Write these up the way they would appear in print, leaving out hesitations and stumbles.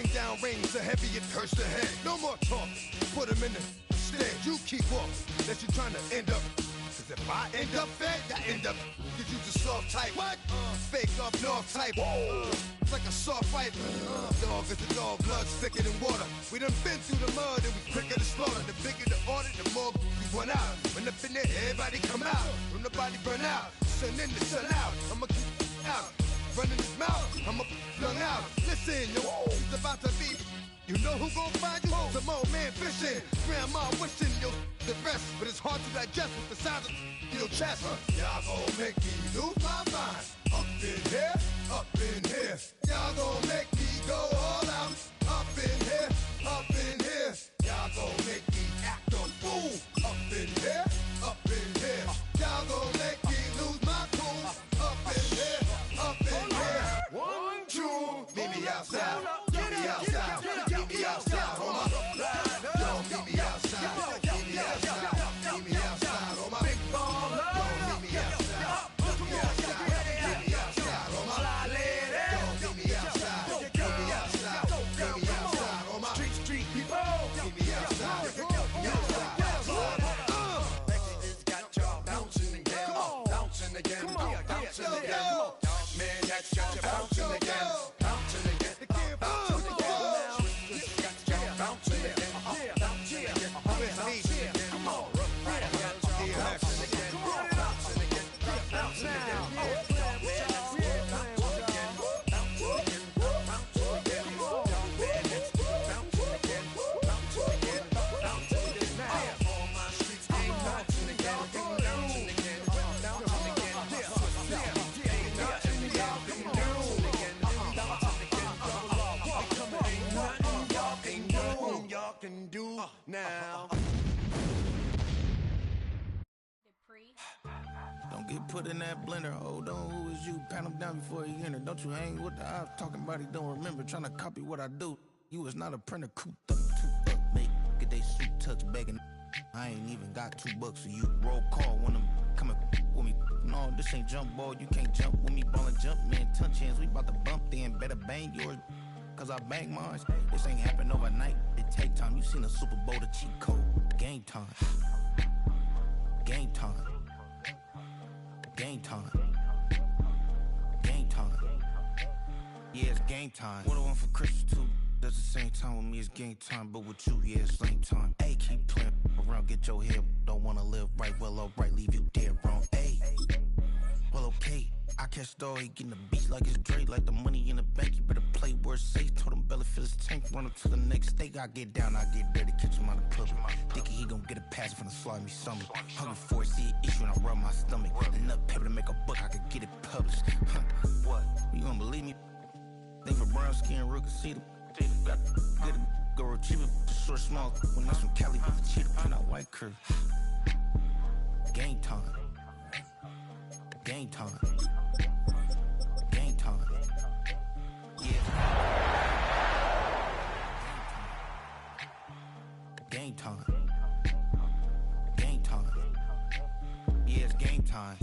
rain down rain so heavy it hurts the head. No more talk, put him in the stand. You keep walking, that you trying to end up. Cause if I end up fed, I end up. Cause you just soft type. What? Fake up north type. It's like a soft fight. Dog is a dog, blood thicker than water. We done been through the mud and we quicker to slaughter. The bigger the order, the more we run out. When up in there, everybody come out. When the body burn out, sun in the sun out. I'ma keep out. Running his mouth, I'ma young out. Listen, yo, it's about to be. You know who gon' find you? Some old man fishing. Grandma wishing you the best, but it's hard to digest with the sound of your chest. Y'all gon' make me lose my mind. Up in here, up in here. Y'all gon' make me go all out. Up in here, up in here. Y'all gon' make me act a fool. Up in here, up in here. Y'all gon' make me lose my cool. Up in here, up in here. 1, 2, meet me outside. Meet me outside. Meet me outside, Roma. Yo, meet me outside. Meet me outside. Meet me outside, Roma. Big baller. Yo, meet me outside. Meet me outside. Meet me outside, Roma. Yo, meet me outside. Meet me outside. Meet me outside, Roma. Street people. Meet me outside. Meet me outside. It's got y'all bouncing again. Bouncing again. Bouncing again. Man, that's got you bouncing again. Bouncing again. Bouncing again. Can do now. Don't get put in that blender. Hold on, who is you? Pat him down before he enter. Don't you hang with the ops talking about he don't remember. Trying to copy what I do. You is not a printer. Cooped up, toot up, make get they suit tucks begging. I ain't even got $2, so you roll call when I'm coming with me. No, this ain't jump ball. You can't jump with me. Ballin' jump, man. Touch hands. We about to bump then. Better bang yours. Cause I bang mine. This ain't happen overnight. It take time. You seen the Super Bowl, the cheat code. Game time. Game time. Game time. Game time. Yeah, it's game time. What I want for Christmas too. That's the same time with me, it's game time. But with you, yeah, it's same time. Hey, keep playing around, get your head. Don't wanna live right, well, alright, leave you dead wrong. Hey, well, okay. I catch the dog, he getting the beat like it's Dre, like the money in the bank. You better play where it's safe. Told him Belly fill his tank, run up to the next state. I get down, I get dirty, catch him on the public. Thinking he gon' get a pass from the slimy stomach. Hungry for it, see an issue and I rub my stomach. Enough paper to make a book, I could get it published. What? You don't believe me? Think for brown skin, real can see them. Got get it, go retrieve it, short, small. When that's from Cali, with the cheetah, print out white curve. Game time. Game time. Game time. Yeah. Game time. Game time. Yeah, it's game time.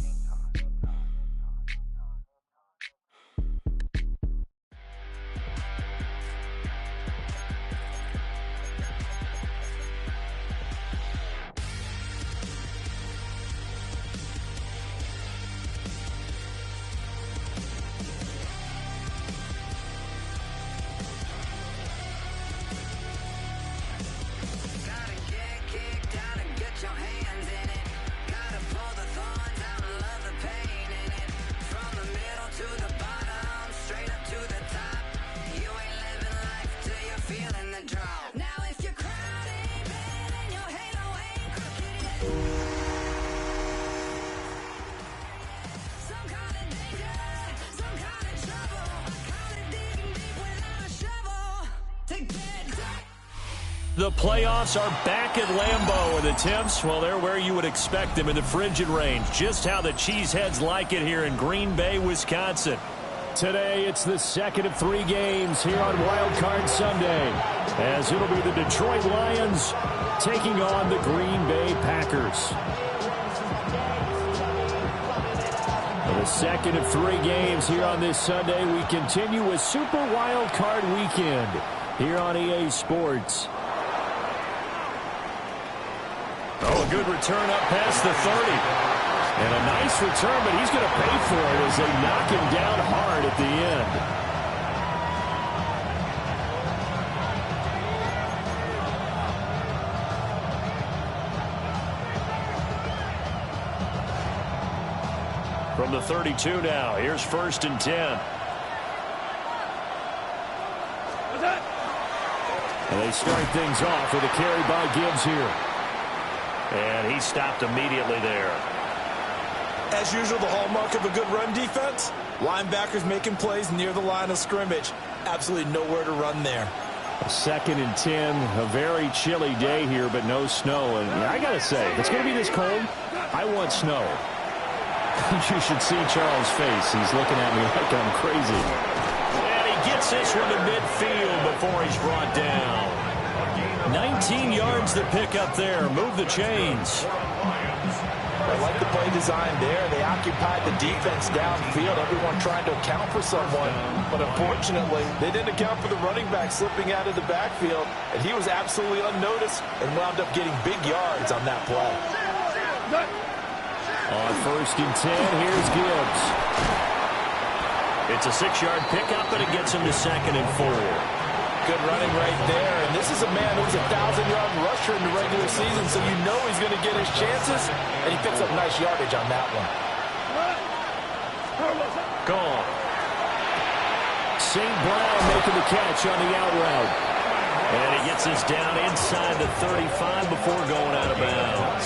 The playoffs are back at Lambeau, and the temps, well, they're where you would expect them in the frigid range. Just how the Cheeseheads like it here in Green Bay, Wisconsin. Today, it's the second of 3 games here on Wild Card Sunday, as it'll be the Detroit Lions taking on the Green Bay Packers. For the second of 3 games here on this Sunday, we continue with Super Wild Card Weekend. here on EA Sports. Oh, a good return up past the 30. And a nice return, but he's going to pay for it as they knock him down hard at the end. From the 32 now, here's 1st and 10. And they start things off with a carry by Gibbs here. And he stopped immediately there. As usual, the hallmark of a good run defense, linebackers making plays near the line of scrimmage. Absolutely nowhere to run there. 2nd and 10, a very chilly day here, but no snow. And I got to say, if it's going to be this cold, I want snow. You should see Charles' face. He's looking at me like I'm crazy. And he gets this one to midfield before he's brought down. 19 yards to pick up there. Move the chains. I like the play design there. They occupied the defense downfield. Everyone trying to account for someone. But unfortunately, they didn't account for the running back slipping out of the backfield. And he was absolutely unnoticed and wound up getting big yards on that play. On 1st and 10, here's Gibbs. It's a 6-yard pickup, but it gets him to 2nd and 4. Good running right there. And this is a man who's a 1,000-yard rusher in the regular season, so you know he's going to get his chances. And he picks up nice yardage on that one. Gone. St. Brown making the catch on the out route. And he gets us down inside the 35 before going out of bounds.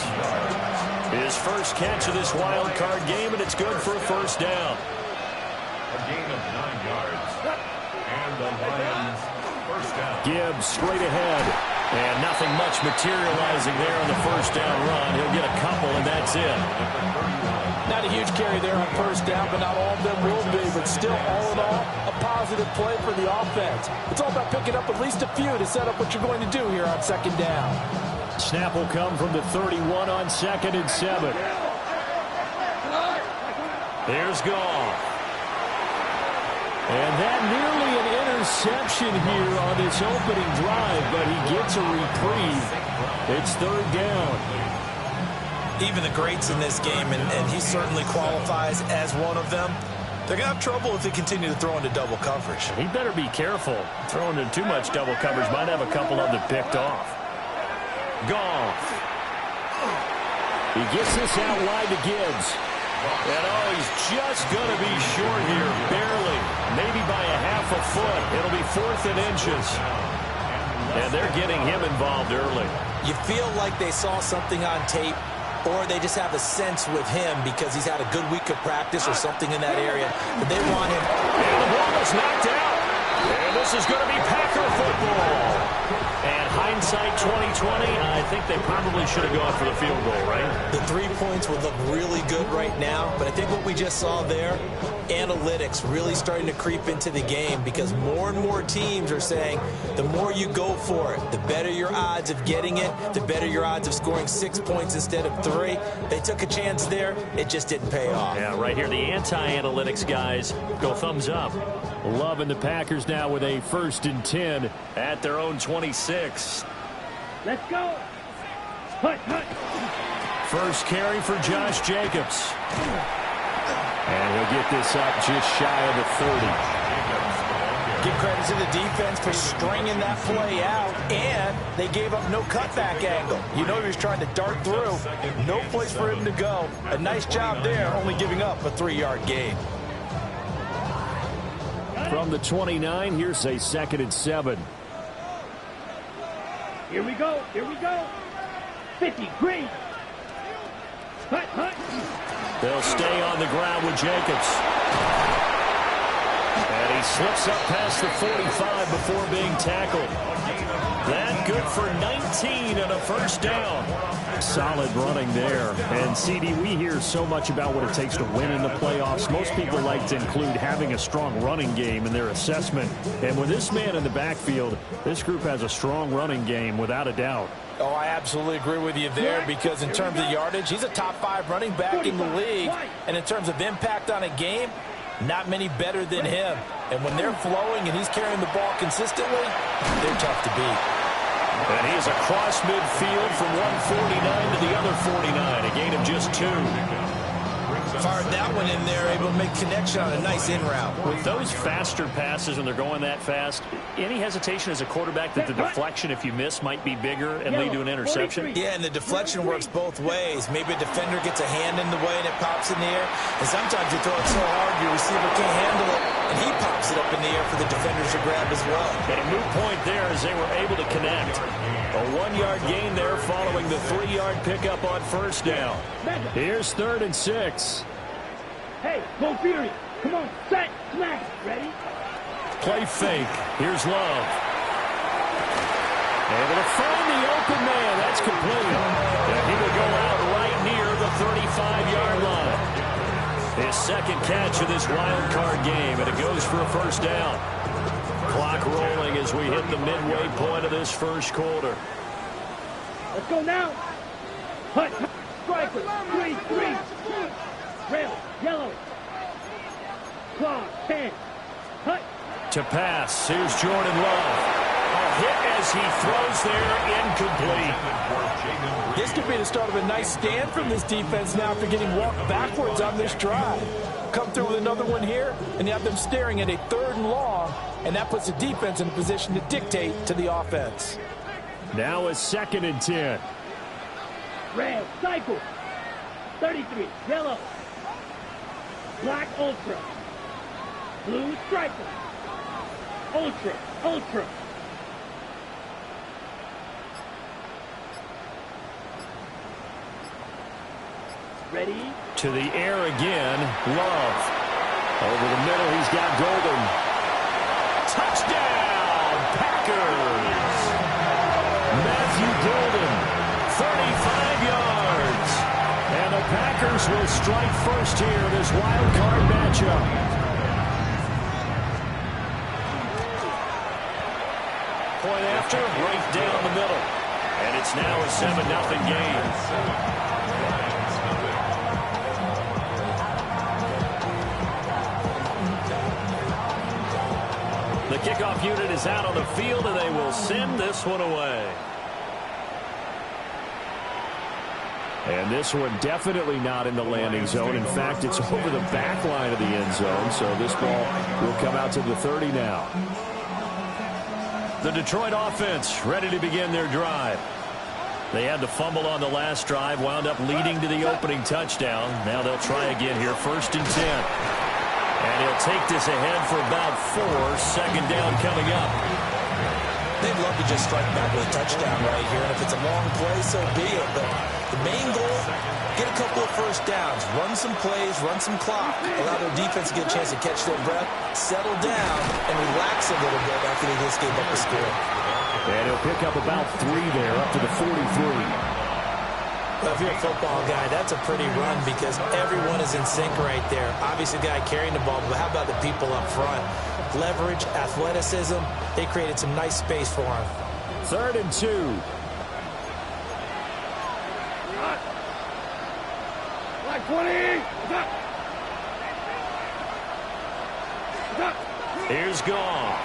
His first catch of this wild card game, and it's good for a 1st down. A gain of 9 yards. And the Lions' 1st down. Gibbs straight ahead. And nothing much materializing there on the 1st down run. He'll get a couple, and that's it. Not a huge carry there on 1st down, but not all of them will be. But still, all in all, a positive play for the offense. It's all about picking up at least a few to set up what you're going to do here on 2nd down. Snap will come from the 31 on 2nd and 7. There's Goff. And that nearly an interception here on this opening drive, but he gets a reprieve. It's 3rd down. Even the greats in this game, and he certainly qualifies as one of them, they're going to have trouble if they continue to throw into double coverage. He better be careful. Throwing into too much double coverage might have a couple of them picked off. Goff. He gets this out wide to Gibbs. And he's just going to be short here, barely. Maybe by a half a foot. It'll be 4th and inches. And they're getting him involved early. You feel like they saw something on tape, or they just have a sense with him because he's had a good week of practice or something in that area. But they want him. And the ball is knocked out. And this is going to be Packer football. And hindsight 2020, I think they probably should have gone for the field goal, right? The 3 points would look really good right now, but I think what we just saw there, analytics really starting to creep into the game because more and more teams are saying the more you go for it, the better your odds of getting it, the better your odds of scoring 6 points instead of 3. They took a chance there. It just didn't pay off. Yeah, right here, the anti-analytics guys go thumbs up. Loving the Packers now with a 1st and 10 at their own 26. Let's go. Hut, hut. First carry for Josh Jacobs. And he'll get this up just shy of the 30. Give credit to the defense for stringing that play out, and they gave up no cutback angle. You know he was trying to dart through. No place for him to go. A nice job there, only giving up a 3-yard gain. From the 29, here's a 2nd and 7. Here we go. Here we go. 50, green. Hut, hut. They'll stay on the ground with Jacobs. And he slips up past the 45 before being tackled. That good for 19 and a 1st down. Solid running there. And, CD, we hear so much about what it takes to win in the playoffs. Most people like to include having a strong running game in their assessment. And with this man in the backfield, this group has a strong running game without a doubt. Oh, I absolutely agree with you there because in terms of yardage, he's a top 5 running back in the league. And in terms of impact on a game, Not many better than him. And when they're flowing and he's carrying the ball consistently, they're tough to beat. And he is across midfield from one 49 to the other 49, a gain of just 2. Fired that one in there, able to make connection on a nice in route. With those faster passes when they're going that fast, any hesitation as a quarterback that the deflection, if you miss, might be bigger and lead to an interception? Yeah, and the deflection works both ways. Maybe a defender gets a hand in the way and it pops in the air. And sometimes you throw it so hard your receiver can't handle it, and he pops it up in the air for the defenders to grab as well. And a moot point there as they were able to connect. A 1-yard gain there following the 3-yard pickup on first down. Here's 3rd and 6. Hey, go Fury. Come on, set, smash. Ready? Play fake. Here's Love. Able to find the open man. That's complete. And he will go out right near the 35-yard line. His second catch of this wild card game, and it goes for a first down. Clock rolling as we hit the midway point of this first quarter. Let's go now. Hut, striker, 3-3. Red, yellow. Claw, 10. Hut. To pass, here's Jordan Love. A hit as he throws there, incomplete. This could be the start of a nice stand from this defense now after getting walked backwards on this drive. Come through with another one here, and you have them staring at a 3rd and long, and that puts the defense in a position to dictate to the offense. Now a 2nd and 10. Red, cycle. 33, yellow. Black, ultra. Blue, striker. Ultra, ultra. Ready? To the air again, Love. Over the middle, he's got Golden. Touchdown, Packers! Matthew Golden, 35 yards. And the Packers will strike first here in this wild card matchup. Point after, right down the middle. And it's now a 7-0 game. The kickoff unit is out on the field, and they will send this one away. And this one definitely not in the landing zone. In fact, it's over the back line of the end zone, so this ball will come out to the 30 now. The Detroit offense ready to begin their drive. They had to fumble on the last drive, wound up leading to the opening touchdown. Now they'll try again here, 1st and 10. And he'll take this ahead for about 4. 2nd down coming up. They'd love to just strike back with a touchdown right here. And if it's a long play, so be it. But the main goal, get a couple of first downs. Run some plays, run some clock. Allow their defense to get a chance to catch their breath, settle down, and relax a little bit after they just gave up the score. And he'll pick up about 3 there, up to the 43. Well, if you're a football guy, that's a pretty run because everyone is in sync right there. Obviously, the guy carrying the ball, but how about the people up front? Leverage, athleticism, they created some nice space for him. 3rd and 2. Black 20. Here's Goff.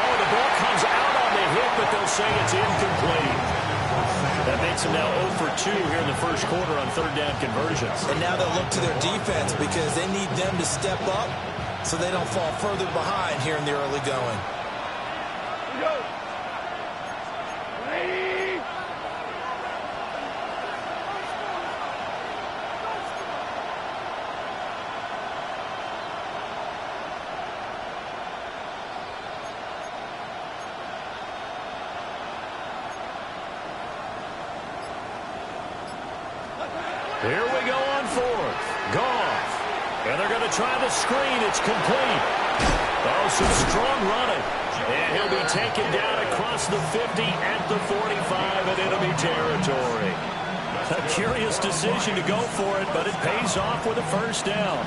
Oh, the ball comes out on the hit, but they'll say it's incomplete. That makes them now 0 for 2 here in the first quarter on 3rd down conversions. And now they'll look to their defense because they need them to step up so they don't fall further behind here in the early going. Go. Ready. Here we go on 4th. Goff. And they're going to try the screen. It's complete. Oh, some strong running. And he'll be taken down across the 50 at the 45 in enemy territory. A curious decision to go for it, but it pays off with a first down.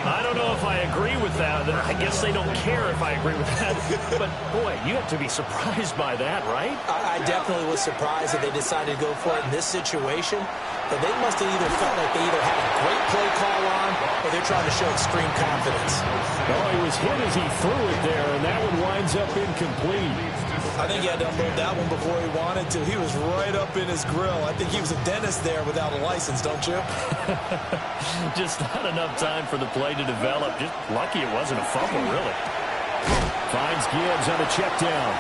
I don't know if I agree with that. I guess they don't care if I agree with that. But, boy, you have to be surprised by that, right? I definitely was surprised that they decided to go for it in this situation. But they must have either felt like they either had a great play call on or they're trying to show extreme confidence. Oh, he was hit as he threw it there, and that one winds up incomplete. I think he had to unload that one before he wanted to. He was right up in his grill. I think he was a dentist there without a license, don't you? Just not enough time for the play to develop. Just lucky it wasn't a fumble, really. Finds Gibbs on a check down.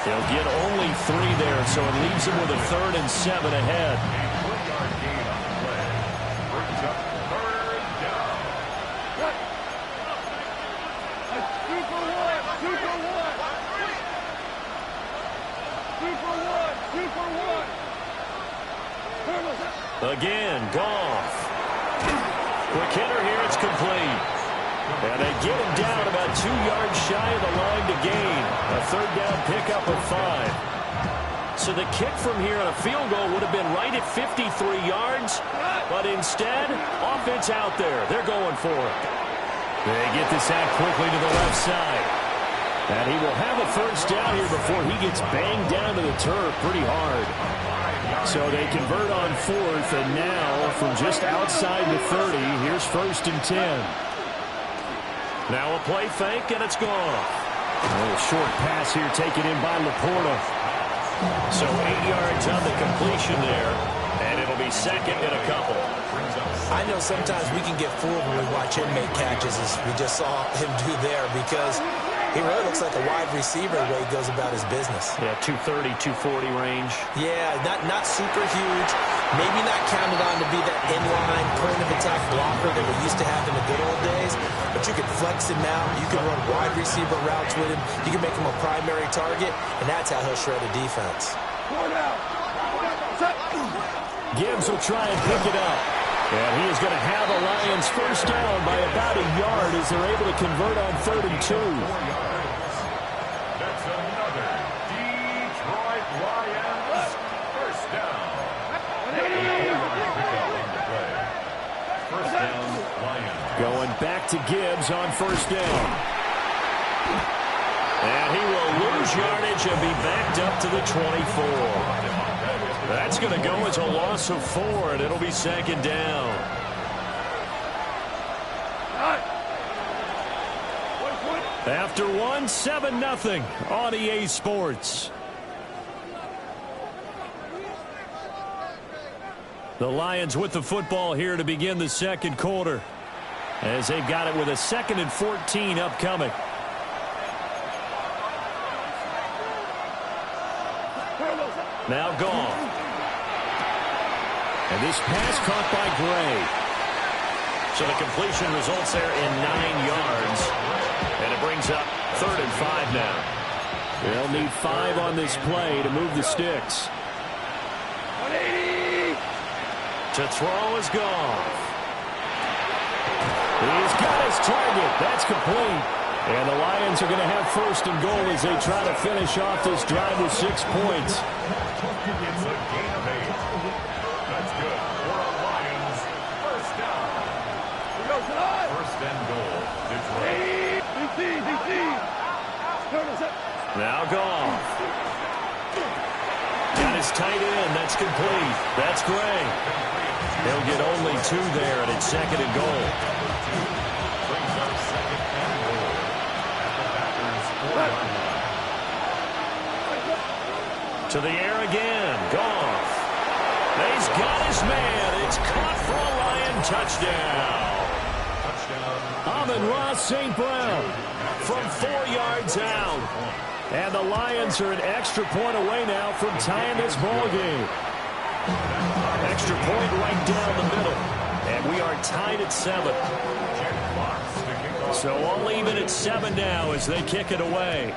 They'll get only 3 there, so it leaves him with a 3rd and 7 ahead. Again, Goff. Quick hitter here, it's complete. And they get him down about 2 yards shy of the line to gain. A 3rd down pickup of 5. So the kick from here on a field goal would have been right at 53 yards. But instead, offense out there. They're going for it. They get this out quickly to the left side. And he will have a first down here before he gets banged down to the turf pretty hard. So they convert on 4th, and now from just outside the 30, here's 1st and 10. Now a play fake, and it's gone. A little short pass here taken in by Laporta. So 8 yards on the completion there, and it'll be 2nd and a couple. I know sometimes we can get fooled when we watch him make catches, as we just saw him do there, because he really looks like a wide receiver the way he goes about his business. Yeah, 230, 240 range. Yeah, not super huge. Maybe not counted on to be that inline point-of-attack blocker that we used to have in the good old days, but you can flex him out. You can run wide receiver routes with him. You can make him a primary target, and that's how he'll shred a defense. Gibbs will try and pick it up. And he is going to have the Lions first down by about a yard as they're able to convert on 3rd and 2. That's another Detroit Lions first down. First down, Lions. Going back to Gibbs on first down. And he will lose yardage and be backed up to the 24. That's going to go as a loss of 4, and it'll be 2nd down. After 1, 7-0 on EA Sports. The Lions with the football here to begin the 2nd quarter, as they've got it with a 2nd and 14 upcoming. Now Goff. And this pass caught by Gray. So the completion results there in 9 yards. And it brings up 3rd and 5 now. They'll need 5 on this play to move the sticks. 180. To throw is Goff. He's got his target. That's complete. And the Lions are going to have 1st and goal as they try to finish off this drive with 6 points. It's a gain of 8. That's good for a Lions first down. 1st and goal, Detroit. Now Goff. Got his tight end. That's complete. That's Gray. They'll get only 2 there, and it's 2nd and goal. Brings up 2nd and goal at the Packers 4-yard line. To the air again. Goff. He's got his man. It's caught for a Lion touchdown. Amon-Ra St. Brown from 4 yards out. And the Lions are an extra point away now from tying this ball game. Extra point right down the middle. And we are tied at 7. So all even at 7 now as they kick it away.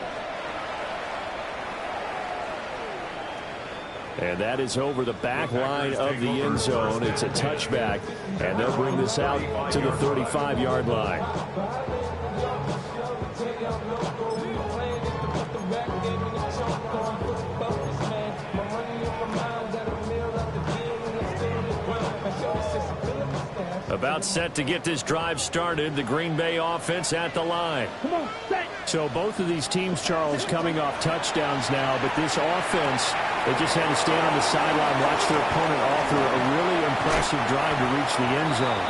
And that is over the back line of the end zone. It's a touchback, and they'll bring this out to the 35-yard line. About set to get this drive started. The Green Bay offense at the line. Come on, set. So both of these teams, Charles, coming off touchdowns now, but this offense, they just had to stand on the sideline, watch their opponent offer a really impressive drive to reach the end zone.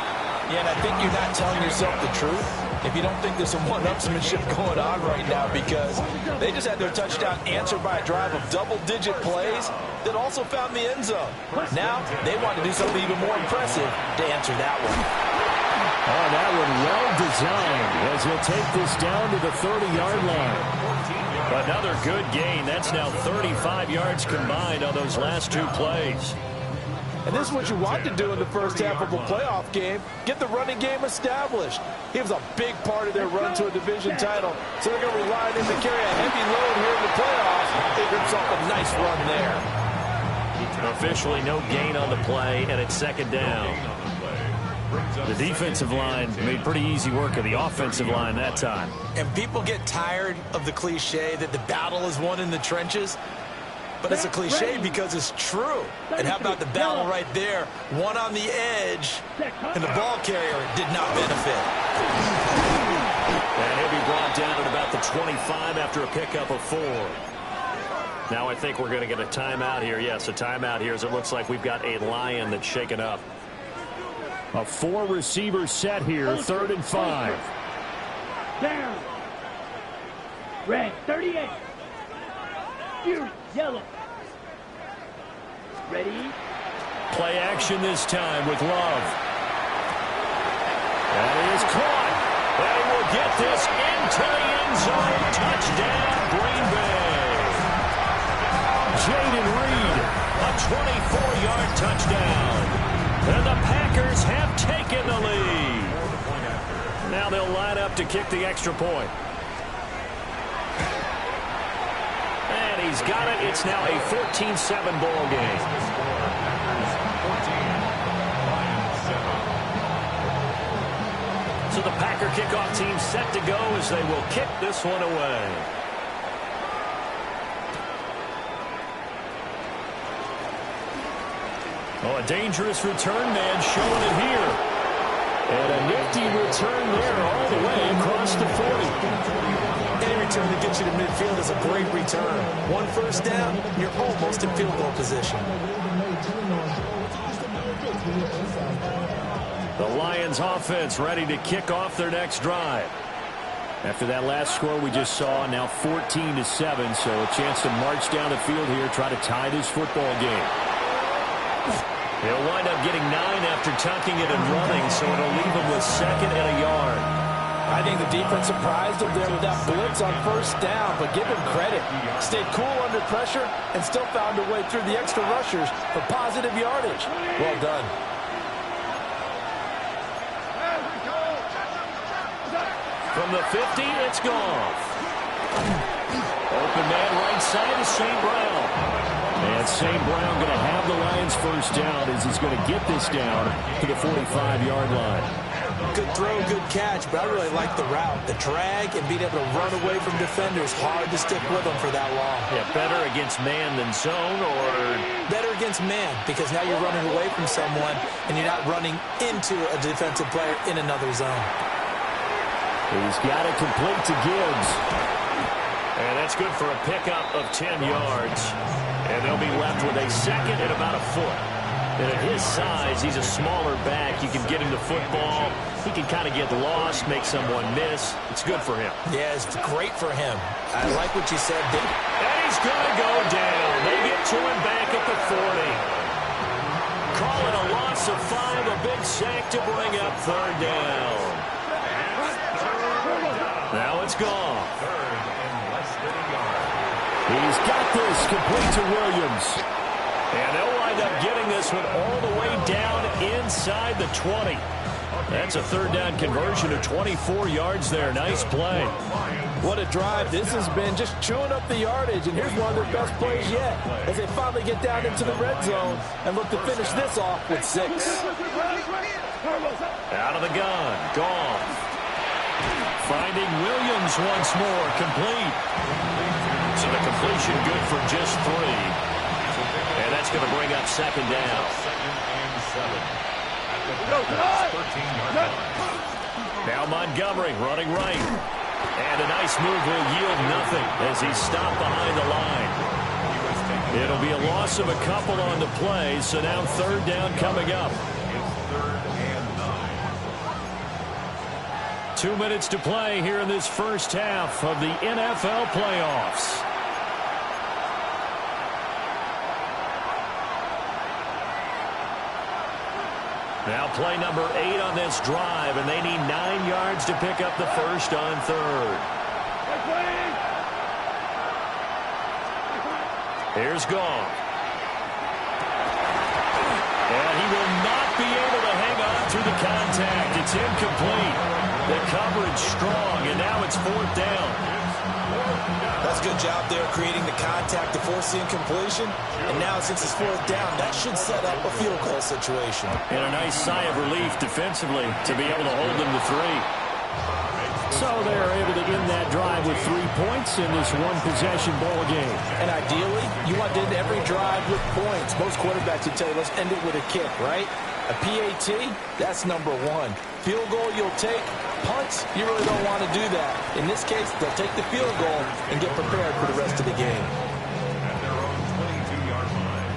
Yeah, and I think you're not telling yourself the truth if you don't think there's some one-upsmanship going on right now, because they just had their touchdown answered by a drive of double-digit plays that also found the end zone. Now they want to do something even more impressive to answer that one. Oh, that one well designed as he'll take this down to the 30-yard line. Another good gain. That's now 35 yards combined on those last two plays. And this is what you want to do in the first half of a playoff game. Get the running game established. He was a big part of their run to a division title. So they're going to rely on him to carry a heavy load here in the playoffs. They give himself a nice run there. Officially no gain on the play, and it's second down. The defensive line made pretty easy work of the offensive line that time. And people get tired of the cliche that the battle is won in the trenches. But it's a cliche because it's true. And how about the battle right there? One on the edge, and the ball carrier did not benefit. And he'll be brought down at about the 25 after a pickup of 4. Now I think we're going to get a timeout here. Yes, a timeout here as it looks like we've got a Lion that's shaken up. A 4-receiver set here, 3rd and 5. Down. Red, 38. Fury, yellow. Ready? Play action this time with Love. And he is caught. They will get this into the end zone. Touchdown, Green Bay. Jaden Reed, a 24-yard touchdown. And the Packers have taken the lead. Now they'll line up to kick the extra point. And he's got it. It's now a 14-7 ball game. So the Packer kickoff team set to go as they will kick this one away. Oh, a dangerous return man showing it here. And a nifty return there all the way across the 40. Any return that gets you to midfield is a great return. One first down, you're almost in field goal position. The Lions offense ready to kick off their next drive. After that last score we just saw, now 14-7, so a chance to march down the field here, try to tie this football game. He'll wind up getting 9 after tucking it and running, so it'll leave him with 2nd and a yard. I think the defense surprised him there with that blitz on first down, but give him credit. Stayed cool under pressure and still found a way through the extra rushers for positive yardage. Well done. From the 50, it's Goff. Open man right side is St. Brown. And St. Brown going to have the Lions first down as he's going to get this down to the 45-yard line. Good throw, good catch, but I really like the route. The drag and being able to run away from defenders, hard to stick with them for that long. Yeah, better against man than zone, or? Better against man, because now you're running away from someone and you're not running into a defensive player in another zone. He's got it complete to Gibbs. And that's good for a pickup of 10 yards. And they'll be left with a 2nd and about a foot. And at his size, he's a smaller back. You can get him the football. He can kind of get lost, make someone miss. It's good for him. Yeah, it's great for him. I like what you said, Dave. And he's going to go down. They get to him back at the 40. Call it a loss of 5, a big sack to bring up 3rd down. Now it's gone. He's got this complete to Williams. And they'll wind up getting this one all the way down inside the 20. That's a 3rd down conversion of 24 yards there. Nice play. What a drive this has been, just chewing up the yardage. And here's one of their best plays yet as they finally get down into the red zone and look to finish this off with 6. Out of the gun. Goff. Finding Williams once more. Complete. So the completion good for just 3. And that's going to bring up 2nd down. That's 13-yard line. Now Montgomery running right. And a nice move will yield nothing as he's stopped behind the line. It'll be a loss of a couple on the play, so now third down coming up. It's 3rd and 9. 2 minutes to play here in this first half of the NFL playoffs. Now play number 8 on this drive, and they need 9 yards to pick up the first on third. Here's Goff. And he will not be able to hang on through the contact. It's incomplete. The coverage strong, and now it's 4th down. That's a good job there creating the contact to force the incompletion. And now since it's 4th down, that should set up a field goal situation. And a nice sigh of relief defensively to be able to hold them to 3. So they're able to end that drive with 3 points in this one-possession ball game. And ideally, you want to end every drive with points. Most quarterbacks would tell you, let's end it with a kick, right? A PAT, that's number 1. Field goal you'll take. Punts, you really don't want to do that. In this case, they'll take the field goal and get prepared for the rest of the game. At their own 22-yard line.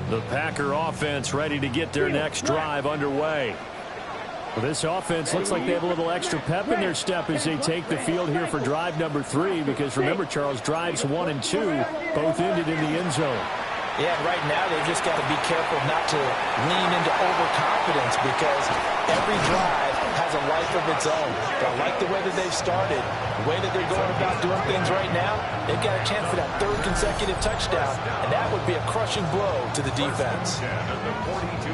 The Packer offense ready to get their next drive underway. Well, this offense looks like they have a little extra pep in their step as they take the field here for drive number 3, because remember, Charles, drives 1 and 2 both ended in the end zone. Yeah, right now they've just got to be careful not to lean into overconfidence, because every drive has a life of its own. But I like the way that they've started, the way that they're going about doing things right now. They've got a chance for that 3rd consecutive touchdown, and that would be a crushing blow to the defense.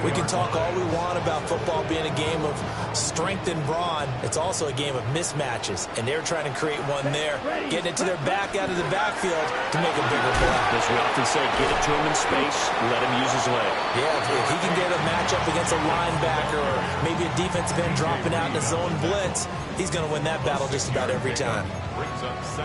We can talk all we want about football being a game of strength and brawn. It's also a game of mismatches, and they're trying to create one there, getting it to their back out of the backfield to make a bigger play. As we often say, get it to him in space, let him use his leg. Yeah, if he can get a matchup against a linebacker or maybe a defensive end dropping out in a zone blitz, he's going to win that battle just about every time.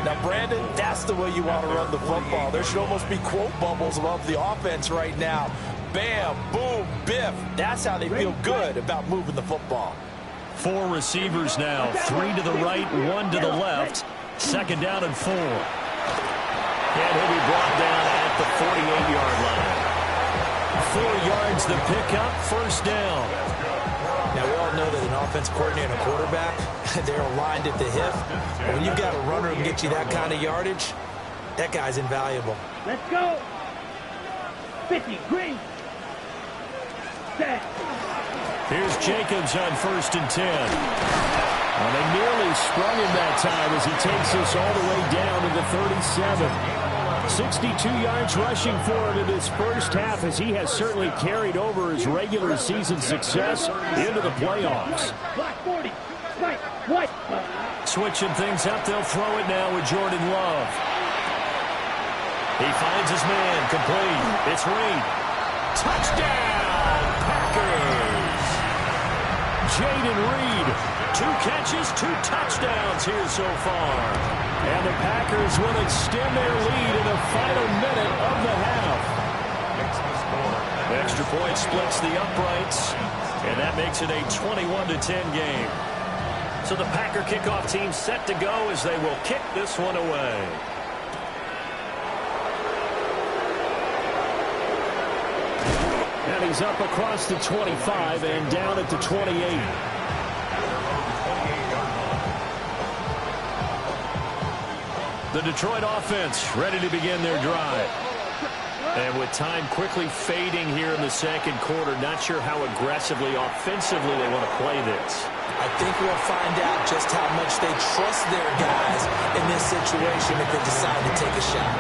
Now, Brandon, that's the way you want to run the football. There should almost be quote bubbles above the offense right now. Bam, boom, biff. That's how they feel good about moving the football. 4 receivers now, 3 to the right, 1 to the left. 2nd down and 4. And he'll be brought down at the 48-yard line. 4 yards the pickup, 1st down. Now, we all know that an offense coordinator and a quarterback, they're aligned at the hip. But when you've got a runner who can get you that kind of yardage, that guy's invaluable. Let's go. 50, green. Set. Here's Jacobs on 1st and 10. Well, they nearly sprung him that time as he takes this all the way down to the 37. 62 yards rushing for him in this first half, as he has certainly carried over his regular season success into the playoffs. Block 40. Right. What? Switching things up, they'll throw it now with Jordan Love. He finds his man, complete. It's Reed. Touchdown, Packers! Jaden Reed, 2 catches, 2 touchdowns here so far. And the Packers will extend their lead in the final minute of the half. Extra point splits the uprights, and that makes it a 21-10 game. So the Packer kickoff team set to go as they will kick this one away. And he's up across the 25 and down at the 28. The Detroit offense ready to begin their drive. And with time quickly fading here in the 2nd quarter, not sure how aggressively, offensively they want to play this. I think we'll find out just how much they trust their guys in this situation if they decide to take a shot.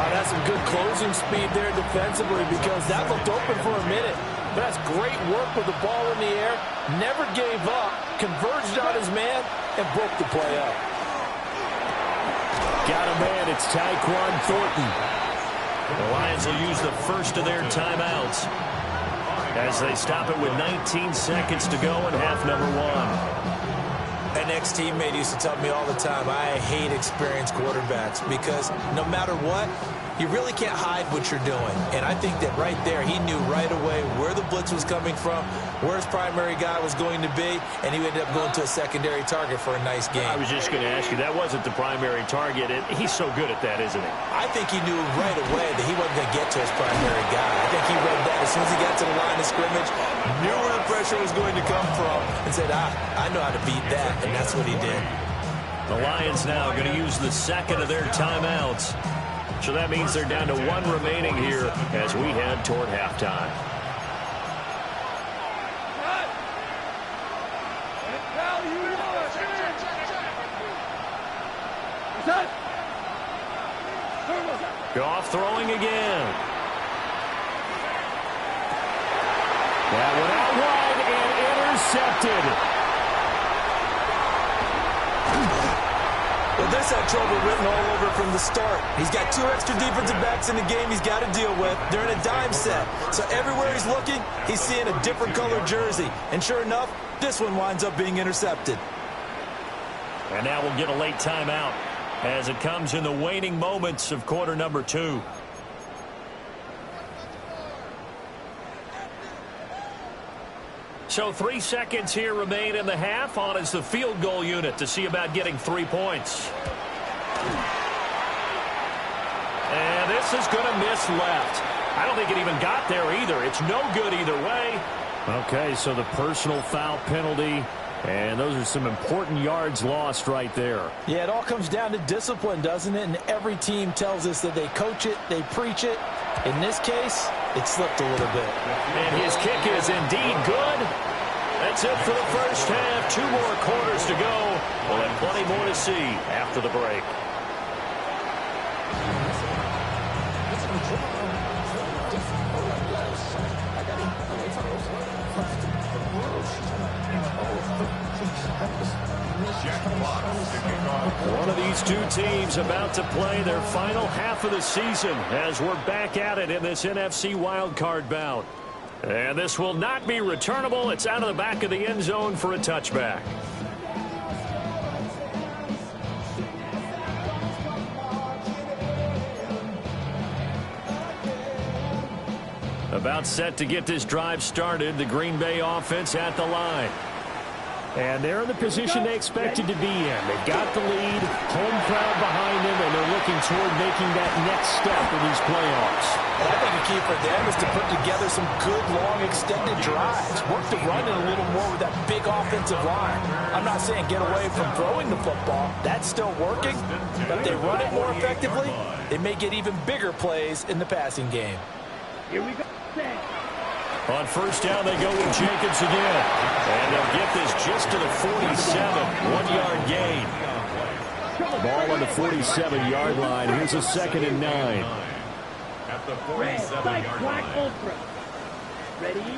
That's some good closing speed there defensively, because that looked open for a minute. But that's great work with the ball in the air. Never gave up, converged on his man, and broke the play up. Got a man, it's Tyquan Thornton. The Lions will use the first of their timeouts as they stop it with 19 seconds to go in half number 1. An ex-teammate used to tell me all the time, I hate experienced quarterbacks, because no matter what, you really can't hide what you're doing. And I think that right there, he knew right away where the blitz was coming from, where his primary guy was going to be, and he ended up going to a secondary target for a nice game. I was just going to ask you, that wasn't the primary target. He's so good at that, isn't he? I think he knew right away that he wasn't going to get to his primary guy. I think he read that as soon as he got to the line of scrimmage, knew where the pressure was going to come from, and said, I know how to beat that, and that's what he did. The Lions now going to use the second of their timeouts. So that means they're down to one remaining here as we head toward halftime. Goff throwing again. That went out wide and intercepted. Well, this had trouble written all over from the start. He's got 2 extra defensive backs in the game he's got to deal with. They're in a dime set. So everywhere he's looking, he's seeing a different colored jersey. And sure enough, this one winds up being intercepted. And now we'll get a late timeout as it comes in the waning moments of quarter number 2. So 3 seconds here remain in the half. On is the field goal unit to see about getting 3 points. And this is going to miss left. I don't think it even got there either. It's no good either way. Okay, so the personal foul penalty. And those are some important yards lost right there. Yeah, it all comes down to discipline, doesn't it? And every team tells us that they coach it, they preach it. In this case, it slipped a little bit. And his kick is indeed good. That's it for the first half. 2 more quarters to go. We'll have plenty more to see after the break. One of these 2 teams about to play their final half of the season as we're back at it in this NFC wildcard bout. And this will not be returnable. It's out of the back of the end zone for a touchback. About set to get this drive started. The Green Bay offense at the line. And they're in the position they expected to be in. They've got the lead, home crowd behind them, and they're looking toward making that next step in these playoffs. I think a key for them is to put together some good, long, extended drives. Work the run in a little more with that big offensive line. I'm not saying get away from throwing the football. That's still working. But if they run it more effectively, they may get even bigger plays in the passing game. Here we go. On first down, they go with Jacobs again. And they'll get this just to the 47. 1-yard gain. Ball on the 47-yard line. Here's a 2nd and 9. At the 47-yard line. Ready?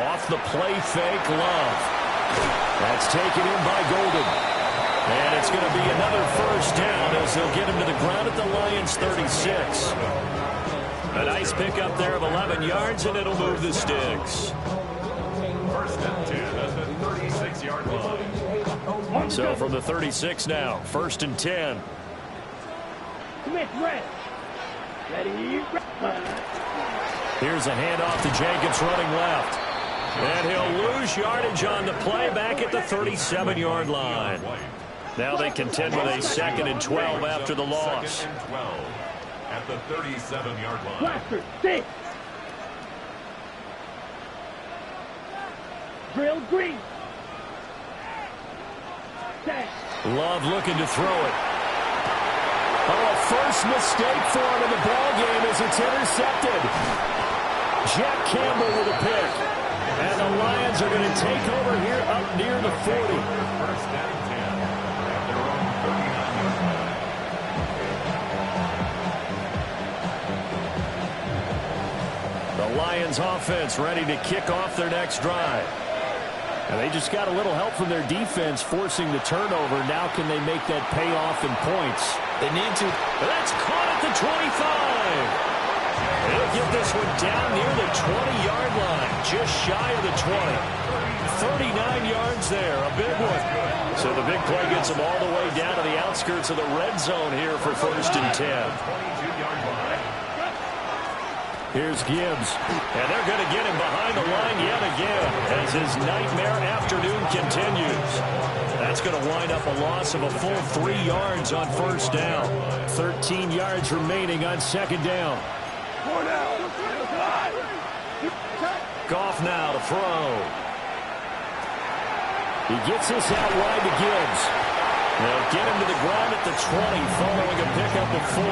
Off the play fake, Love. That's taken in by Golden. And it's going to be another first down as they'll get him to the ground at the Lions' 36. A nice pickup there of 11 yards, and it'll move the sticks. First and 10 at the 36-yard line. So from the 36 now, 1st and 10. Smith, red. Ready? Here's a handoff to Jacobs running left. And he'll lose yardage on the play back at the 37-yard line. Now they contend with a 2nd and 12 after the loss. 2nd and 12 at the 37-yard line. Blaster, 6. Drill green. Set. Love looking to throw it. Oh, a first mistake for him in the ball game as it's intercepted. Jack Campbell with a pick. And the Lions are going to take over here up near the 40. First and 10 at their own 39-yard line. The Lions offense ready to kick off their next drive. And they just got a little help from their defense forcing the turnover. Now can they make that pay off in points? They need to. That's caught at the 25. They'll get this one down near the 20-yard line, just shy of the 20. 39 yards there, a big one. So the big play gets them all the way down to the outskirts of the red zone here for 1st and 10. Here's Gibbs, and they're going to get him behind the line yet again as his nightmare afternoon continues. That's going to wind up a loss of a full 3 yards on 1st down. 13 yards remaining on 2nd down. Goff now to throw. He gets this out wide to Gibbs. They'll get him to the ground at the 20 following a pickup of 4.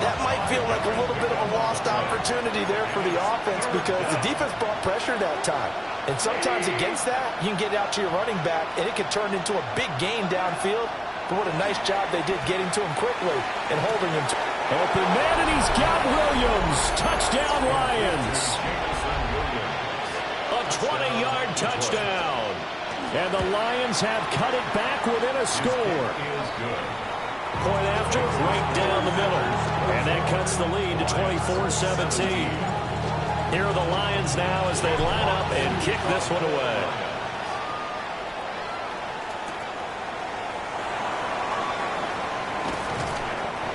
That might feel like a little bit of a lost opportunity there for the offense because the defense brought pressure that time. And sometimes against that, you can get out to your running back, and it can turn into a big gain downfield. But what a nice job they did getting to him quickly and holding him. Open man, and he's got Williams. Touchdown, Lions. A 20-yard touchdown. And the Lions have cut it back within a score. Point after, right down the middle. And that cuts the lead to 24-17. Here are the Lions now as they line up and kick this one away.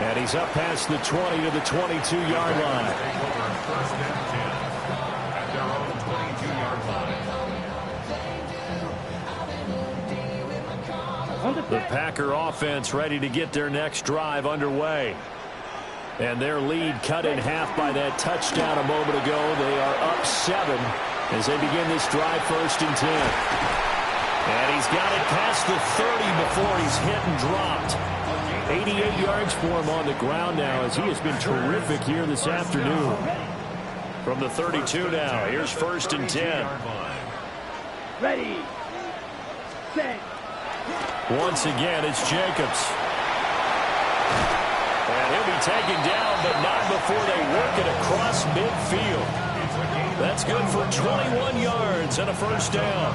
And he's up past the 20 to the 22-yard line. First and 10 at their own 22-yard line. The Packer offense ready to get their next drive underway. And their lead cut in half by that touchdown a moment ago. They are up 7 as they begin this drive 1st and 10. And he's got it past the 30 before he's hit and dropped. 88 yards for him on the ground now as he has been terrific here this afternoon. From the 32 now, here's 1st and 10. Ready, set. Once again, it's Jacobs. And he'll be taken down, but not before they work it across midfield. That's good for 21 yards and a 1st down.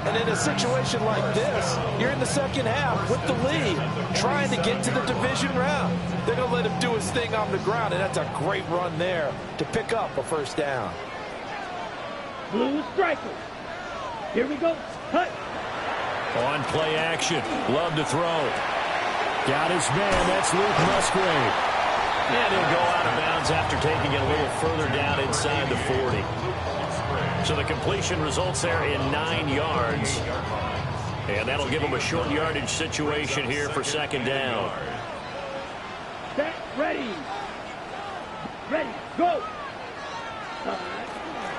And in a situation like this, you're in the second half with the lead, trying to get to the division round. They're going to let him do his thing on the ground, and that's a great run there to pick up a 1st down. Blue strikers. Here we go. Cut. On play action. Love to throw. Got his man. That's Luke Musgrave. And he'll go out of bounds after taking it a little further down inside the 40. So the completion results there in 9 yards. And that'll give him a short yardage situation here for 2nd down. Set, ready. Ready, go.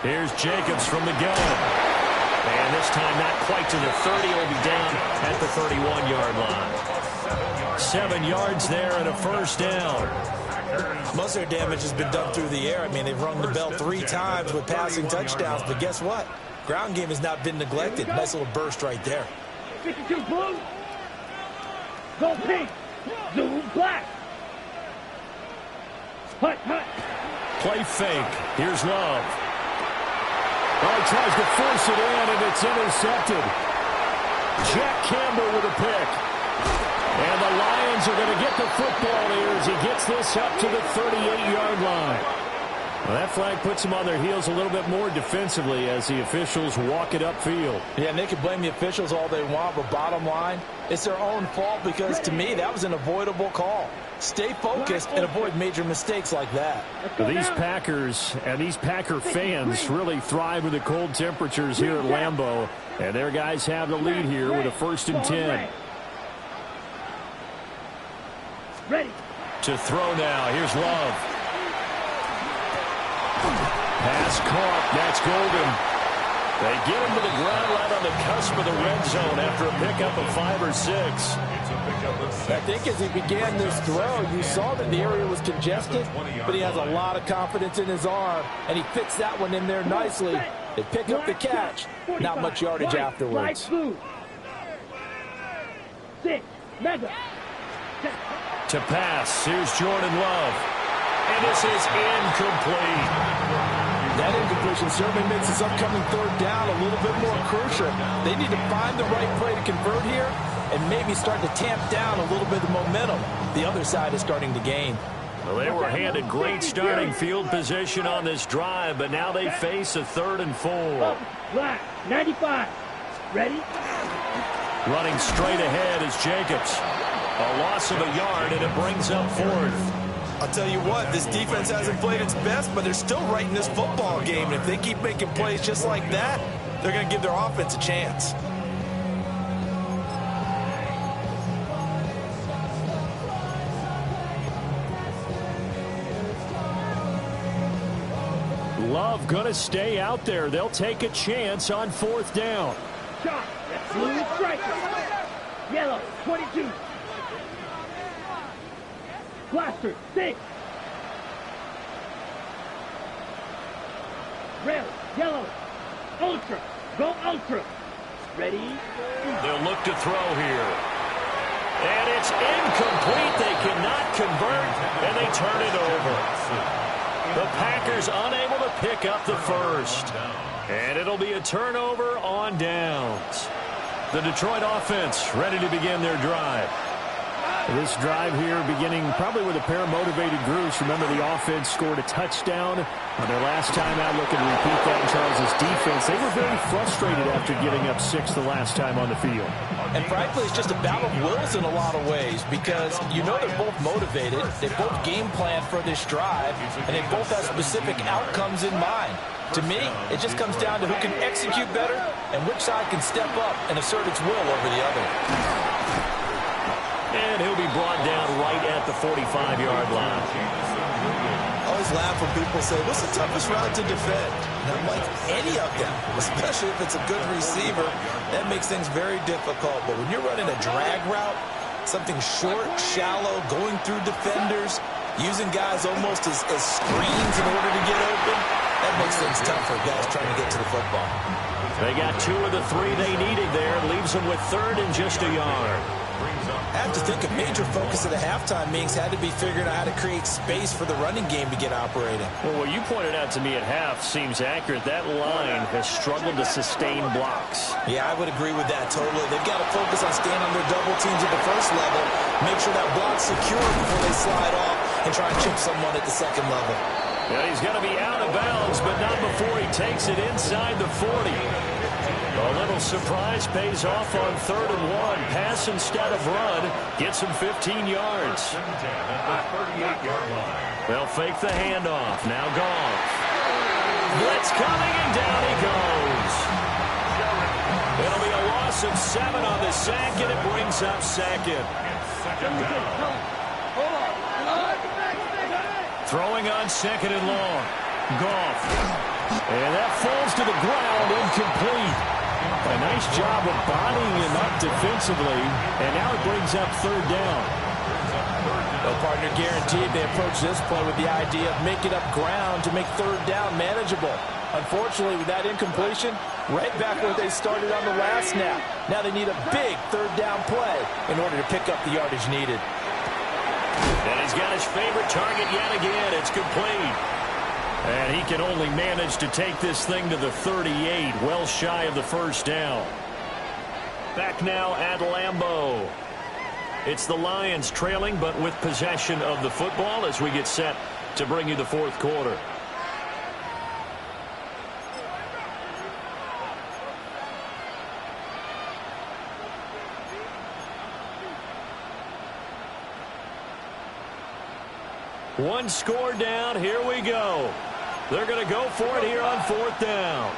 Here's Jacobs from the gun. And this time not quite to the 30. He'll be down at the 31-yard line. 7 yards there and a 1st down. Most of their damage has been done through the air. I mean, they've rung the bell 3 times with passing touchdowns. But guess what? Ground game has not been neglected. Nice little burst right there. 52 blue. Go pink. Zoom black. Hut, hut. Play fake. Here's Love. Oh, he tries to force it in, and it's intercepted. Jack Campbell with a pick. And the Lions are going to get the football here as he gets this up to the 38-yard line. Well, that flag puts them on their heels a little bit more defensively as the officials walk it upfield. Yeah, and they can blame the officials all they want, but bottom line, it's their own fault because, to me, that was an avoidable call. Stay focused and avoid major mistakes like that. These Packers and these Packer fans really thrive in the cold temperatures here at Lambeau. And their guys have the lead here with a 1st and 10. Ready. To throw now. Here's Love. Pass caught. That's Golden. They get him to the ground right on the cusp of the red zone after a pickup of 5 or 6. I think as he began this throw, you saw that the area was congested, but he has a lot of confidence in his arm, and he fits that one in there nicely. They pick up the catch. Not much yardage afterwards. 6, mega. To pass, here's Jordan Love. And this is incomplete. That incompletion certainly makes this upcoming 3rd down a little bit more crucial. They need to find the right play to convert here and maybe start to tamp down a little bit of momentum. The other side is starting to gain. Well, they were handed great starting field position on this drive, but now they face a 3rd and 4. Black, 95. Ready? Running straight ahead is Jacobs. A loss of a yard, and it brings up 4th. I'll tell you what, this defense hasn't played its best, but they're still right in this football game. And if they keep making plays just like that, they're going to give their offense a chance. Love going to stay out there. They'll take a chance on 4th down. Shot. That's blue striker. Yellow, 22. Blaster, 6. Red, yellow, ultra. Go ultra. Ready? They'll look to throw here. And it's incomplete. They cannot convert, and they turn it over. The Packers unable to pick up the first. And it'll be a turnover on downs. The Detroit offense ready to begin their drive. This drive here beginning probably with a pair of motivated groups. Remember, the offense scored a touchdown on their last time out, looking to repeat that in Charles' defense. They were very frustrated after giving up 6 the last time on the field. And frankly, it's just a battle of wills in a lot of ways because you know they're both motivated. They both game plan for this drive, and they both have specific outcomes in mind. To me, it just comes down to who can execute better and which side can step up and assert its will over the other. And he'll be brought down right at the 45-yard line. I always laugh when people say, what's the toughest route to defend? And I'm like, any of them, especially if it's a good receiver, that makes things very difficult. But when you're running a drag route, something short, shallow, going through defenders, using guys almost as screens in order to get open, that makes things tough for guys trying to get to the football. They got 2 of the 3 they needed there. Leaves them with 3rd and just a yard. I have to think a major focus of the halftime meetings had to be figuring out how to create space for the running game to get operating. Well, what you pointed out to me at half seems accurate. That line has struggled to sustain blocks. Yeah, I would agree with that totally. They've got to focus on staying on their double teams at the first level, make sure that block's secure before they slide off and try and chip someone at the second level. Yeah, he's going to be out of bounds, but not before he takes it inside the 40. A little surprise pays off on 3rd and 1. Pass instead of run. Gets him 15 yards. They'll fake the handoff. Now Goff. Blitz coming, and down he goes. It'll be a loss of 7 on the sack, and it brings up 2nd. Throwing on 2nd and long. Goff. And that falls to the ground, incomplete. A nice job of bodying him up defensively, and now it brings up 3rd down. No partner guaranteed. They approach this play with the idea of making up ground to make 3rd down manageable. Unfortunately, with that incompletion, right back where they started on the last snap. Now they need a big 3rd down play in order to pick up the yardage needed. And he's got his favorite target yet again. It's complete. And he can only manage to take this thing to the 38, well shy of the 1st down. Back now at Lambeau. It's the Lions trailing, but with possession of the football as we get set to bring you the 4th quarter. One score down. Here we go. They're going to go for it here on 4th down.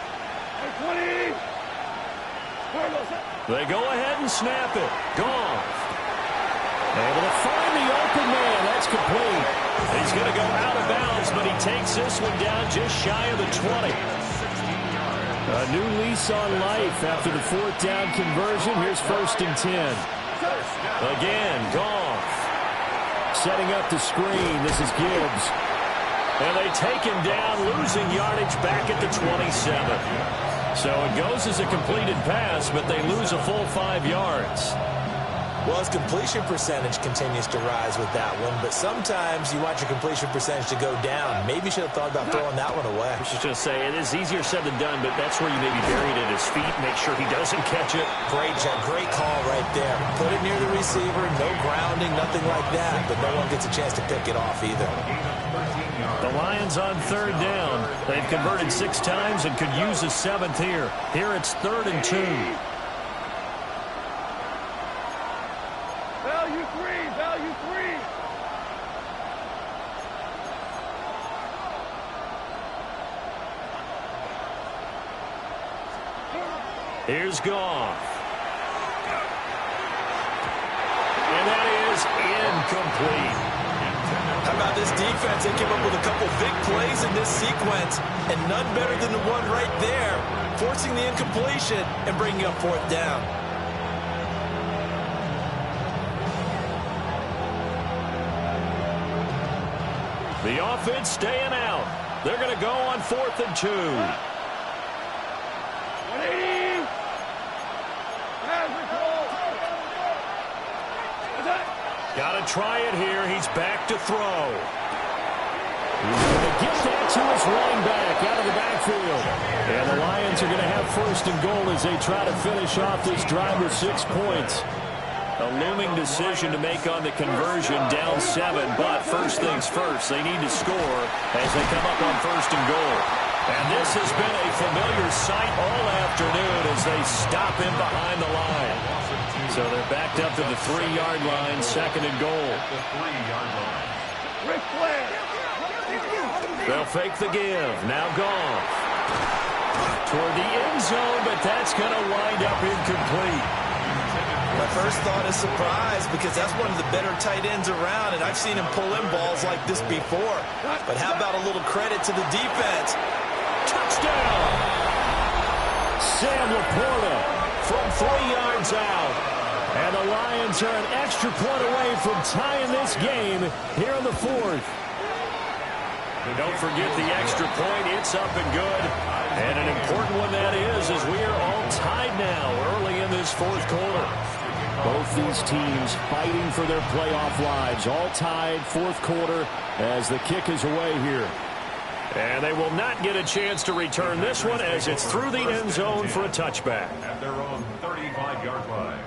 They go ahead and snap it. Goff. Able to find the open man. That's complete. He's going to go out of bounds, but he takes this one down just shy of the 20. A new lease on life after the 4th down conversion. Here's 1st and 10. Again, Goff. Setting up the screen. This is Gibbs. And they take him down, losing yardage back at the 27. So it goes as a completed pass, but they lose a full 5 yards. Well, his completion percentage continues to rise with that one, but sometimes you want your completion percentage to go down. Maybe you should have thought about throwing that one away. I was just going to say, it is easier said than done, but that's where you maybe bury it at his feet, make sure he doesn't catch it. Great call right there. Put it near the receiver, no grounding, nothing like that, but no one gets a chance to pick it off either. The Lions on 3rd down. They've converted 6 times and could use a 7th here. Here it's 3rd and 2. Value three, value three. Here's Goff. And that is incomplete. How about this defense? They came up with a couple big plays in this sequence, and none better than the one right there, forcing the incompletion and bringing up fourth down. The offense staying out. They're going to go on 4th and 2. 180. Got to try it here. He's back to throw. He's going to get that to his running back out of the backfield. And the Lions are going to have 1st and goal as they try to finish off this drive with 6 points. A looming decision to make on the conversion, down 7. But first things first, they need to score as they come up on 1st and goal. And this has been a familiar sight all afternoon as they stop him behind the line. So they're backed up to the 3-yard line, 2nd and goal. The 3-yard line. Rick Flair. They'll fake the give. Now Goff. Toward the end zone, but that's going to wind up incomplete. My first thought is surprise because that's one of the better tight ends around, and I've seen him pull in balls like this before. But how about a little credit to the defense? Touchdown! Sam Laporta from 3 yards out. And the Lions are an extra point away from tying this game here in the 4th. Don't forget the extra point. It's up and good. And an important one that is, as we are all tied now early in this 4th quarter. Both these teams fighting for their playoff lives. All tied, 4th quarter as the kick is away here. And they will not get a chance to return this one as it's through the end zone for a touchback. At their own 35-yard line.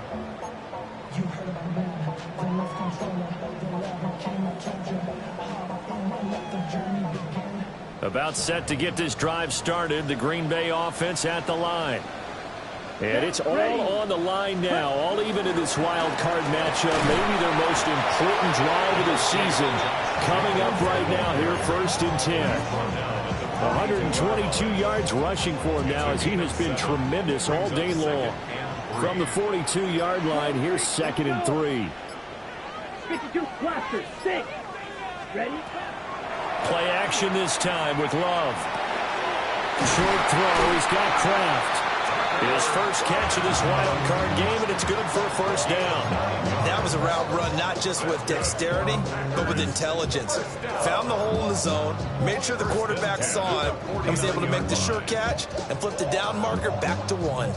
About set to get this drive started, the Green Bay offense at the line. And it's all on the line now, all even in this wild card matchup. Maybe their most important drive of the season coming up right now here, 1st and 10. 122 yards rushing for him now as he has been tremendous all day long. From the 42-yard line, here's 2nd and 3. 52 blasters, 6. Ready? Play action this time with Love. Short throw, he's got Kraft. His first catch of this wild card game, and it's good for a 1st down. That was a route run not just with dexterity, but with intelligence. Found the hole in the zone, made sure the quarterback saw it, and was able to make the sure catch and flip the down marker back to 1.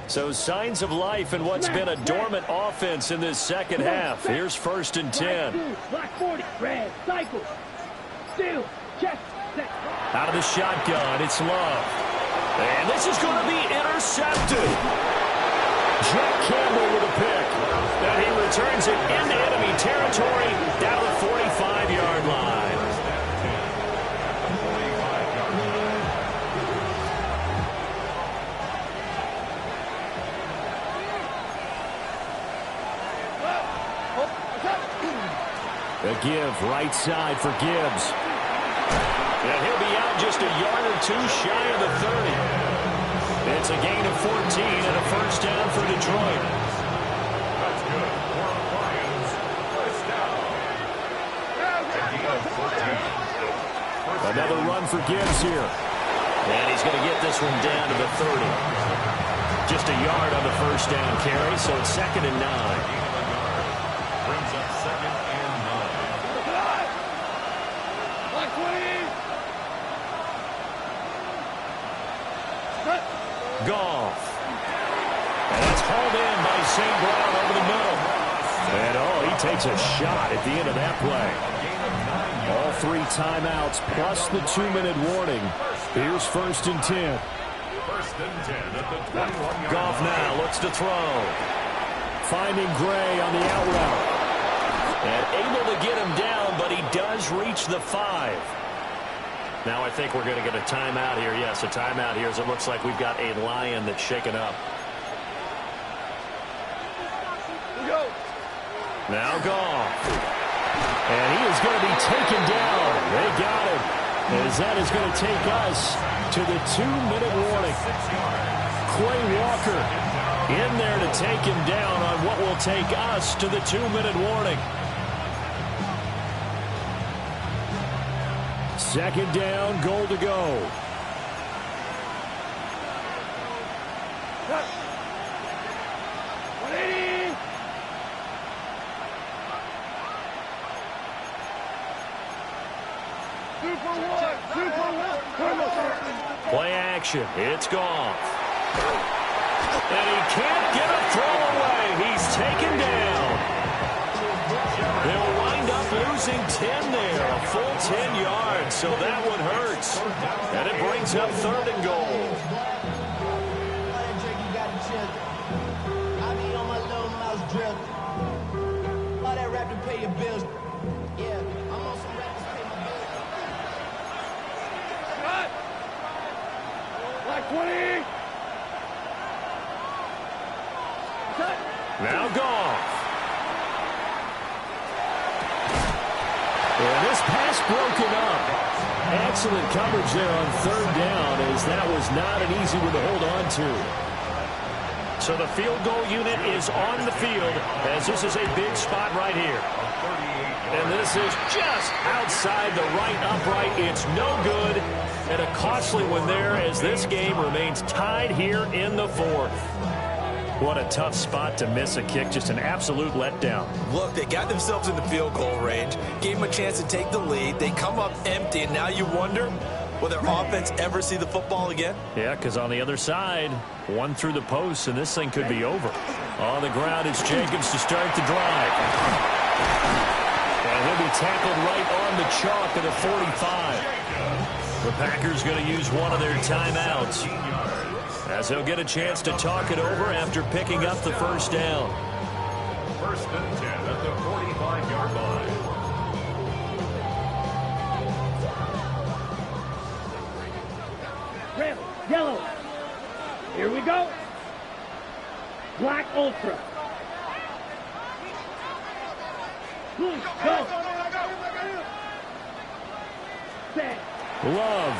So signs of life in what's been a dormant offense in this 2nd half. Here's 1st and 10. Black 40, red, cycle, steal, check, set. Out of the shotgun, it's Love. And this is going to be intercepted. Jack Campbell with a pick. And he returns it into enemy territory down to the 45-yard line. The give right side for Gibbs. And he'll be out just a yard or 2 shy of the 30. It's a gain of 14 and a 1st down for Detroit. That's good. For the Lions, 1st down. Another run for Gibbs here. And he's going to get this one down to the 30. Just a yard on the 1st down carry, so it's 2nd and 9. Brings up 2nd and 9. Black 20. Goff. And that's hauled in by St. Brown over the middle. And, he takes a shot at the end of that play. All 3 timeouts plus the 2-minute warning. Here's 1st and 10. 1st and 10 at the 21-yard Goff now looks to throw. Finding Gray on the out route. And able to get him down, but he does reach the 5. Now I think we're going to get a timeout here. Yes, a timeout here as it looks like we've got a Lion that's shaken up. Now Goff. And he is going to be taken down. They got him. As that is going to take us to the 2-minute warning. Quay Walker in there to take him down on what will take us to the 2-minute warning. Second down, goal to go. Play action. It's Goff. And he can't get a throw away. He's taken down. They'll wind up losing 10 there. A full 10 yards. So that one hurts. And it brings up 3rd and goal. Pay your bills. Yeah, I'm on some rappers pay my bills. Shot! Black 20! Shot! Now Goff. And this pass broken up. Excellent coverage there on 3rd down, as that was not an easy one to hold on to. So the field goal unit is on the field, as this is a big spot right here. And this is just outside the right upright. It's no good. And a costly one there, as this game remains tied here in the 4th. What a tough spot to miss a kick. Just an absolute letdown. Look, they got themselves in the field goal range, gave them a chance to take the lead. They come up empty, and now you wonder, will their offense ever see the football again? Yeah, because on the other side, one through the post, and this thing could be over. On the ground, it's Jacobs to start the drive. And he'll be tackled right on the chalk at the 45. The Packers going to use one of their timeouts, as they'll get a chance to talk it over after picking up the 1st down. 1st and 10 at the 45-yard line. Red, yellow. Here we go. Black Ultra. Blue, go. Set. Love.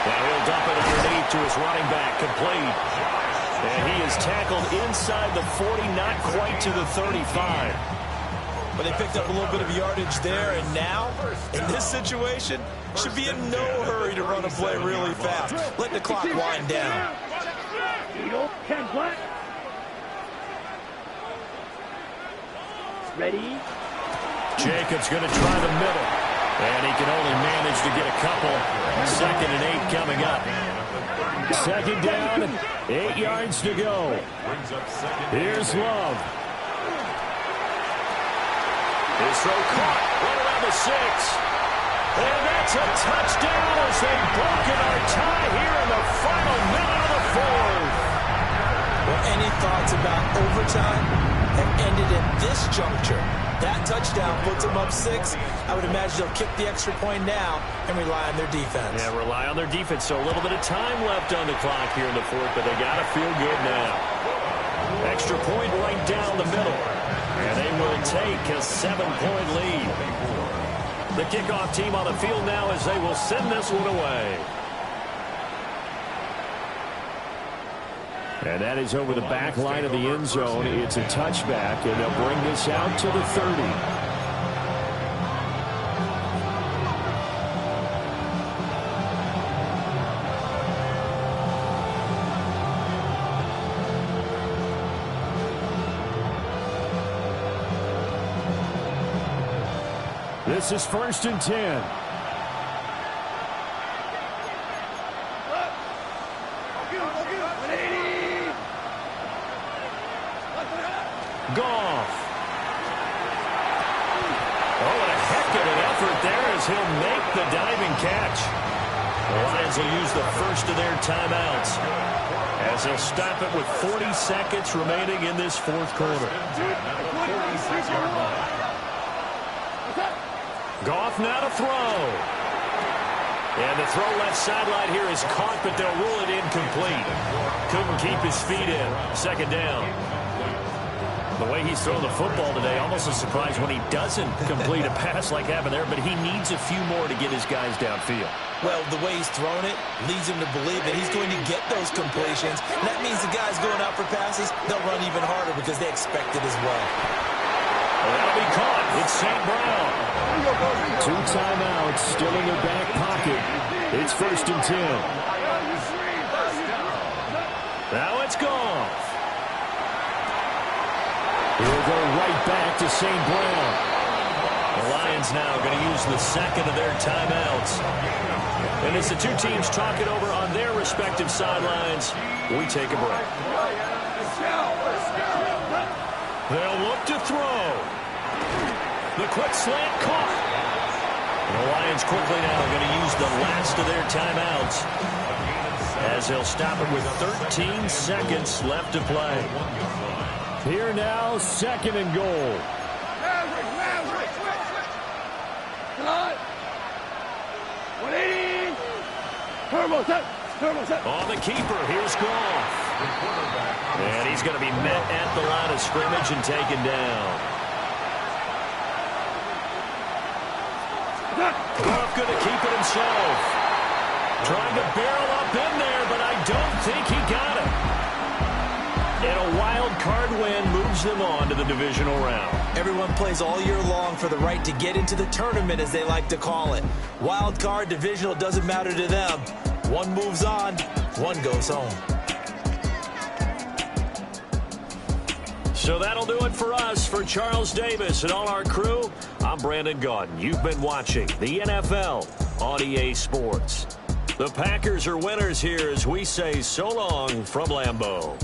Now he'll dump it underneath to his running back, complete. And he is tackled inside the 40, not quite to the 35. But they picked up a little bit of yardage there, and now, in this situation, should be in no hurry to run a play really fast. Let the clock wind down. 10 black. Ready? Jacobs going to try the middle. And he can only manage to get a couple. 2nd and 8 coming up. 2nd down, 8 yards to go. Here's Love. His throw caught right around the 6. And that's a touchdown as they've broken our tie here in the final minute of the 4th. Well, any thoughts about overtime have ended at this juncture. That touchdown puts them up 6. I would imagine they'll kick the extra point now and rely on their defense. Yeah, rely on their defense. So a little bit of time left on the clock here in the 4th, but they got to feel good now. Extra point right down the middle. And they will take a 7-point lead. The kickoff team on the field now as they will send this one away. And that is over the back line of the end zone. It's a touchback, and they'll bring this out to the 30. This is 1st and 10. Goff. Oh, what a heck of an effort there as he'll make the diving catch. The Lions will use the first of their timeouts as they'll stop it with 40 seconds remaining in this 4th quarter. Goff now to throw. And the throw left sideline here is caught, but they'll rule it incomplete. Couldn't keep his feet in. Second down. The way he's thrown the football today, almost a surprise when he doesn't complete a pass like happened there, but he needs a few more to get his guys downfield. Well, the way he's thrown it leads him to believe that he's going to get those completions. And that means the guys going out for passes, they'll run even harder because they expect it as well. That'll be caught. It's St. Brown. 2 timeouts still in their back pocket. It's 1st and 10. Now it's gone. He'll go right back to St. Brown. The Lions now going to use the second of their timeouts. And as the two teams talk it over on their respective sidelines, we take a break. They'll look to throw. The quick slant caught. And the Lions quickly now going to use the last of their timeouts as they'll stop it with 13 seconds left to play. Here now, 2nd and goal. On the keeper, here's Goff. And he's going to be met at the line of scrimmage and taken down. Goff going to keep it himself. Trying to barrel up in there, but I don't think he got it. And a wild card win moves them on to the divisional round. Everyone plays all year long for the right to get into the tournament, as they like to call it. Wild card, divisional, doesn't matter to them. One moves on, one goes home. So that'll do it for us. For Charles Davis and all our crew, I'm Brandon Gaudin. You've been watching the NFL on EA Sports. The Packers are winners here as we say so long from Lambeau.